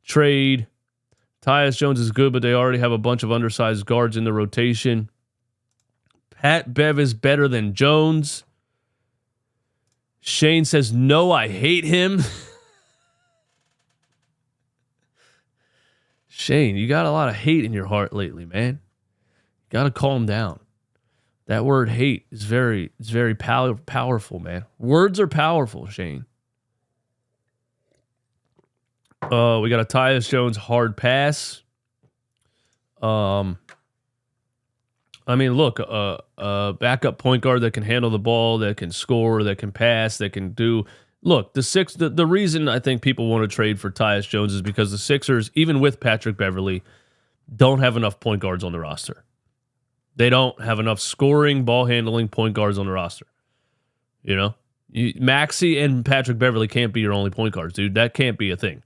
Trade. Tyus Jones is good, but they already have a bunch of undersized guards in the rotation. Pat Bev is better than Jones. Shane says, no, I hate him. Shane, you got a lot of hate in your heart lately, man. You got to calm down. That word hate is very powerful, man. Words are powerful, Shane. We got a Tyus Jones hard pass. I mean, look, a backup point guard that can handle the ball, that can score, that can pass, that can do. Look, the reason I think people want to trade for Tyus Jones is because the Sixers, even with Patrick Beverley, don't have enough point guards on the roster. They don't have enough scoring, ball handling point guards on the roster. You know, Maxey and Patrick Beverley can't be your only point guards, dude. That can't be a thing.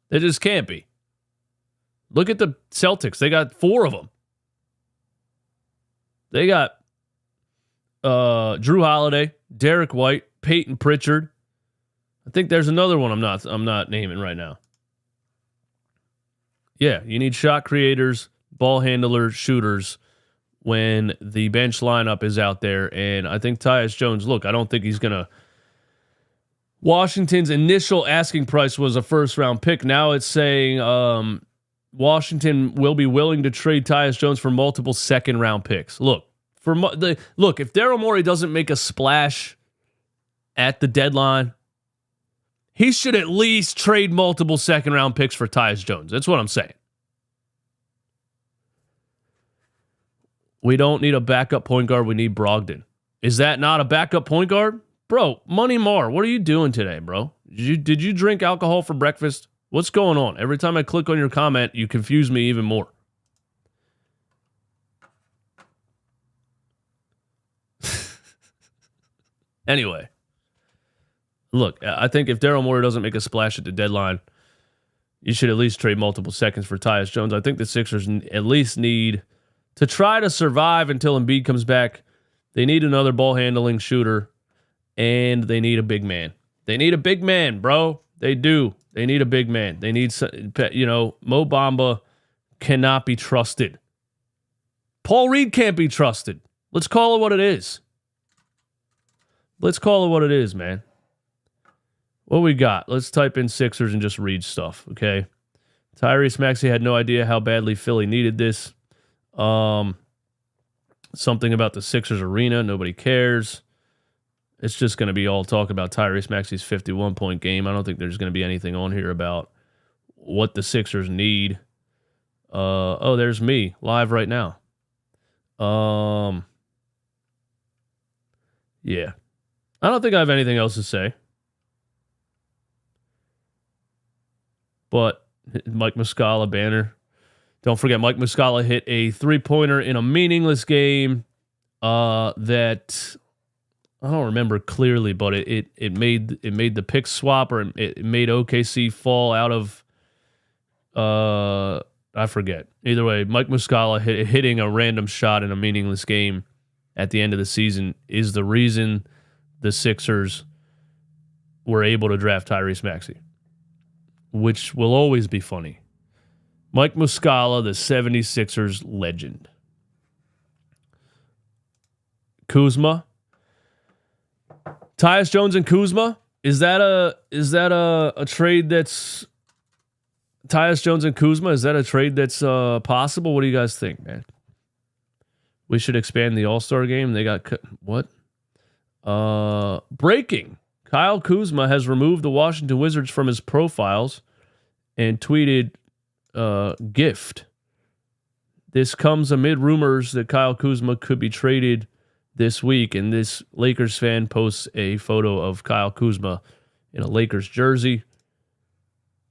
They just can't be. Look at the Celtics. They got 4 of them. They got Drew Holiday, Derek White, Peyton Pritchard. I think there's another one I'm not naming right now. Yeah, you need shot creators, ball handlers, shooters when the bench lineup is out there. And I think Tyus Jones, look, I don't think he's going to. Washington's initial asking price was a first-round pick. Now it's saying Washington will be willing to trade Tyus Jones for multiple second-round picks. Look, if Daryl Morey doesn't make a splash at the deadline, he should at least trade multiple second-round picks for Tyus Jones. That's what I'm saying. We don't need a backup point guard. We need Brogdon. Is that not a backup point guard? Bro, Money Mar, what are you doing today, bro? Did you drink alcohol for breakfast? What's going on? Every time I click on your comment, you confuse me even more. Anyway, look, I think if Daryl Morey doesn't make a splash at the deadline, you should at least trade multiple seconds for Tyus Jones. I think the Sixers at least need to try to survive until Embiid comes back. They need another ball handling shooter. And they need a big man. They need a big man, bro. They do. They need a big man. They need, Mo Bamba cannot be trusted. Paul Reed can't be trusted. Let's call it what it is. Let's call it what it is, man. What we got? Let's type in Sixers and just read stuff, okay? Tyrese Maxey had no idea how badly Philly needed this. Something about the Sixers arena. Nobody cares. It's just going to be all talk about Tyrese Maxey's 51-point game. I don't think there's going to be anything on here about what the Sixers need. There's me live right now. Yeah. I don't think I have anything else to say. But Mike Muscala banner. Don't forget, Mike Muscala hit a three-pointer in a meaningless game that I don't remember clearly, but it made the pick swap, or it made OKC fall out of I forget. Either way, Mike Muscala hitting a random shot in a meaningless game at the end of the season is the reason the Sixers were able to draft Tyrese Maxey, which will always be funny. Mike Muscala, the 76ers legend. Kuzma. Tyus Jones and Kuzma, is that a trade that's Tyus Jones and Kuzma? Is that a trade that's possible? What do you guys think, man? We should expand the All-Star game. They got what? Breaking. Kyle Kuzma has removed the Washington Wizards from his profiles and tweeted gift. This comes amid rumors that Kyle Kuzma could be traded this week, and this Lakers fan posts a photo of Kyle Kuzma in a Lakers jersey.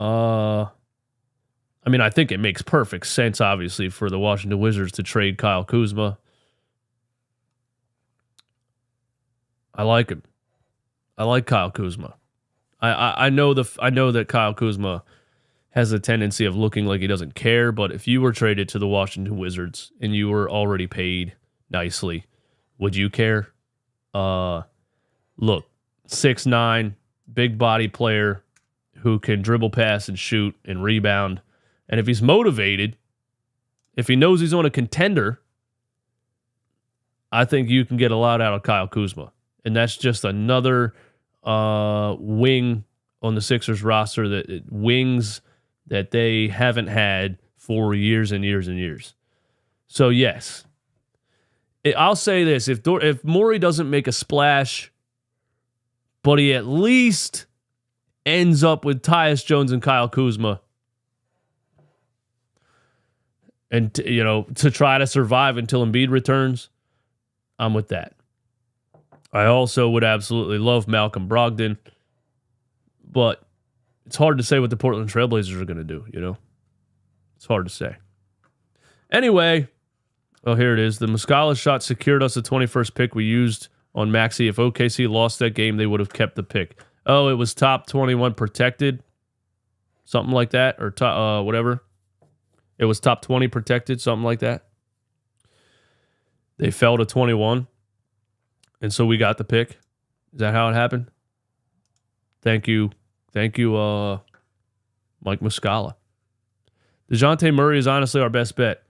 I think it makes perfect sense, obviously, for the Washington Wizards to trade Kyle Kuzma. I like him. I like Kyle Kuzma. I know that Kyle Kuzma has a tendency of looking like he doesn't care, but if you were traded to the Washington Wizards and you were already paid nicely, would you care? Look, 6'9", big body player who can dribble, pass, and shoot and rebound. And if he's motivated, if he knows he's on a contender, I think you can get a lot out of Kyle Kuzma. And that's just another wing on the Sixers roster, wings that they haven't had for years and years and years. So, yes. I'll say this, if Morey doesn't make a splash, but he at least ends up with Tyus Jones and Kyle Kuzma, and to try to survive until Embiid returns, I'm with that. I also would absolutely love Malcolm Brogdon, but it's hard to say what the Portland Trailblazers are going to do, It's hard to say. Anyway, here it is. The Muscala shot secured us the 21st pick we used on Maxey. If OKC lost that game, they would have kept the pick. Oh, it was top 21 protected? Something like that? Or whatever. It was top 20 protected, something like that. They fell to 21. And so we got the pick. Is that how it happened? Thank you, Mike Muscala. DeJounte Murray is honestly our best bet.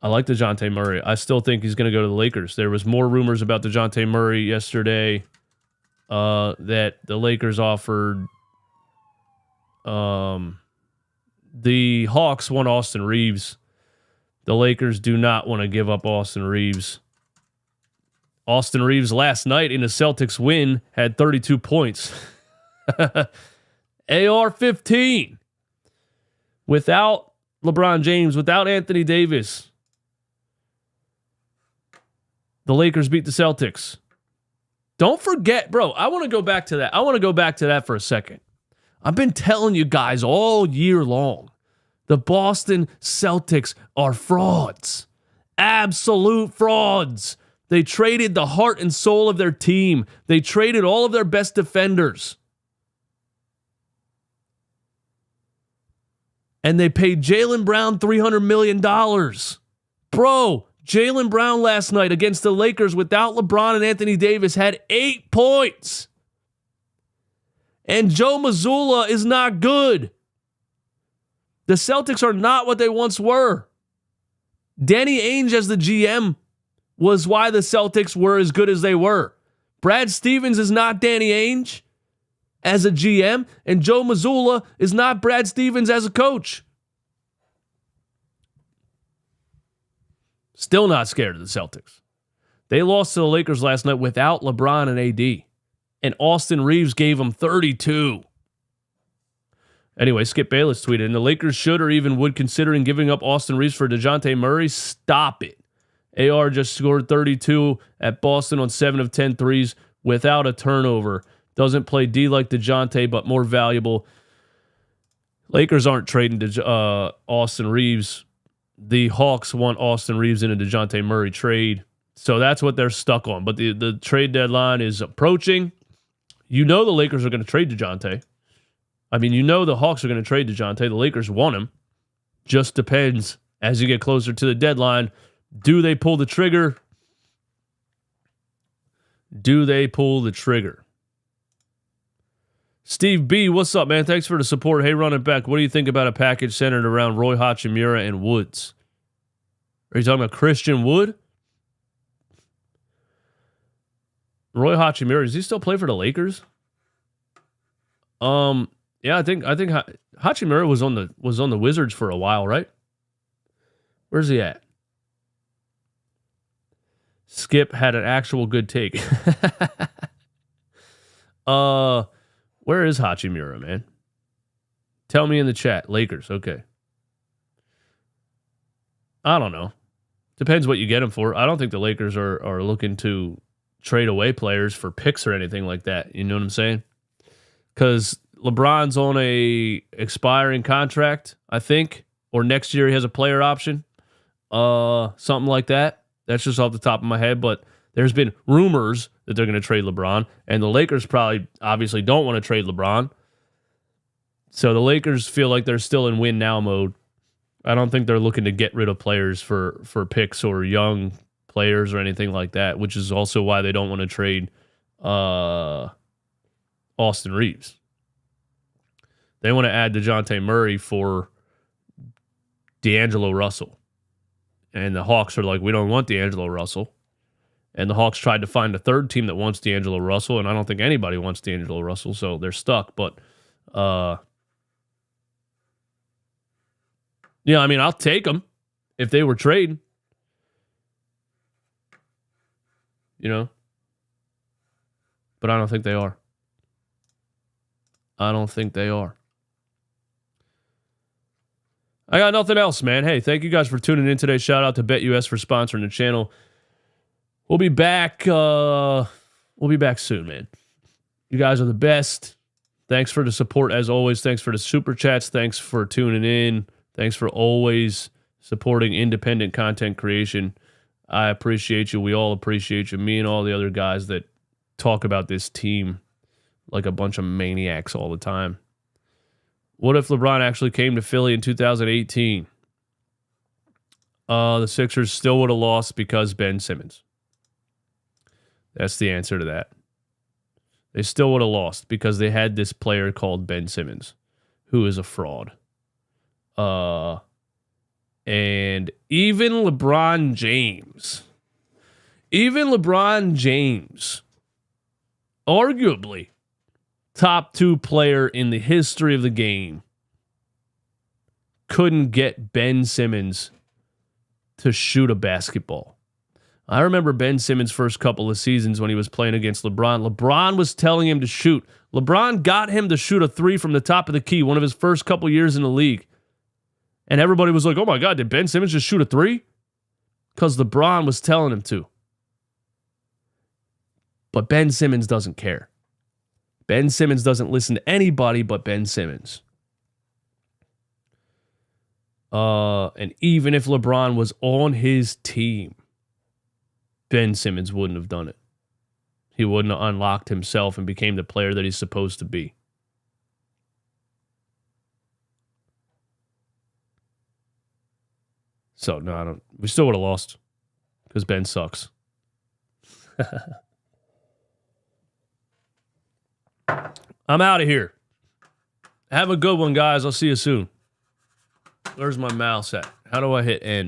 I like DeJounte Murray. I still think he's going to go to the Lakers. There was more rumors about DeJounte Murray yesterday that the Lakers offered. The Hawks want Austin Reeves. The Lakers do not want to give up Austin Reeves. Austin Reeves last night in a Celtics win had 32 points. AR-15. Without LeBron James, without Anthony Davis, the Lakers beat the Celtics. Don't forget, bro, I want to go back to that. I want to go back to that for a second. I've been telling you guys all year long, the Boston Celtics are frauds. Absolute frauds. They traded the heart and soul of their team. They traded all of their best defenders. And they paid Jaylen Brown $300 million. Bro, Jaylen Brown last night against the Lakers without LeBron and Anthony Davis had 8 points. And Joe Mazzulla is not good. The Celtics are not what they once were. Danny Ainge as the GM was why the Celtics were as good as they were. Brad Stevens is not Danny Ainge as a GM, and Joe Mazzulla is not Brad Stevens as a coach. Still not scared of the Celtics. They lost to the Lakers last night without LeBron and AD. And Austin Reeves gave them 32. Anyway, Skip Bayless tweeted, and the Lakers should or even would considering giving up Austin Reeves for DeJounte Murray. Stop it. AR just scored 32 at Boston on 7 of 10 threes without a turnover. Doesn't play D like DeJounte, but more valuable. Lakers aren't trading Austin Reeves. The Hawks want Austin Reeves in a DeJounte Murray trade. So that's what they're stuck on. But the trade deadline is approaching. You know the Lakers are going to trade DeJounte. I mean, you know the Hawks are going to trade DeJounte. The Lakers want him. Just depends as you get closer to the deadline. Do they pull the trigger? Do they pull the trigger? Steve B, what's up, man? Thanks for the support. Hey, running back, what do you think about a package centered around Roy Hachimura and Woods? Are you talking about Christian Wood? Roy Hachimura, does he still play for the Lakers? Yeah, I think Hachimura was on the Wizards for a while, right? Where's he at? Skip had an actual good take. Where is Hachimura, man? Tell me in the chat. Lakers, okay. I don't know. Depends what you get him for. I don't think the Lakers are looking to trade away players for picks or anything like that. You know what I'm saying? Because LeBron's on a expiring contract, I think, or next year he has a player option, something like that. That's just off the top of my head, but there's been rumors that they're going to trade LeBron, and the Lakers probably obviously don't want to trade LeBron. So the Lakers feel like they're still in win now mode. I don't think they're looking to get rid of players for picks or young players or anything like that, which is also why they don't want to trade Austin Reeves. They want to add DeJounte Murray for D'Angelo Russell. And the Hawks are like, we don't want D'Angelo Russell. And the Hawks tried to find a third team that wants D'Angelo Russell, and I don't think anybody wants D'Angelo Russell, so they're stuck. But, yeah, I mean, I'll take them if they were trading. You know? But I don't think they are. I don't think they are. I got nothing else, man. Hey, thank you guys for tuning in today. Shout out to BetUS for sponsoring the channel. We'll be back. We'll be back soon, man. You guys are the best. Thanks for the support as always. Thanks for the super chats. Thanks for tuning in. Thanks for always supporting independent content creation. I appreciate you. We all appreciate you. Me and all the other guys that talk about this team like a bunch of maniacs all the time. What if LeBron actually came to Philly in 2018? The Sixers still would have lost because Ben Simmons. That's the answer to that. They still would have lost because they had this player called Ben Simmons, who is a fraud. And even LeBron James, arguably top 2 player in the history of the game, couldn't get Ben Simmons to shoot a basketball. I remember Ben Simmons' first couple of seasons when he was playing against LeBron. LeBron was telling him to shoot. LeBron got him to shoot a 3 from the top of the key one of his first couple years in the league. And everybody was like, oh my God, did Ben Simmons just shoot a 3? Because LeBron was telling him to. But Ben Simmons doesn't care. Ben Simmons doesn't listen to anybody but Ben Simmons. And even if LeBron was on his team, Ben Simmons wouldn't have done it. He wouldn't have unlocked himself and became the player that he's supposed to be. So, no, we still would have lost because Ben sucks. I'm out of here. Have a good one, guys. I'll see you soon. Where's my mouse at? How do I hit end?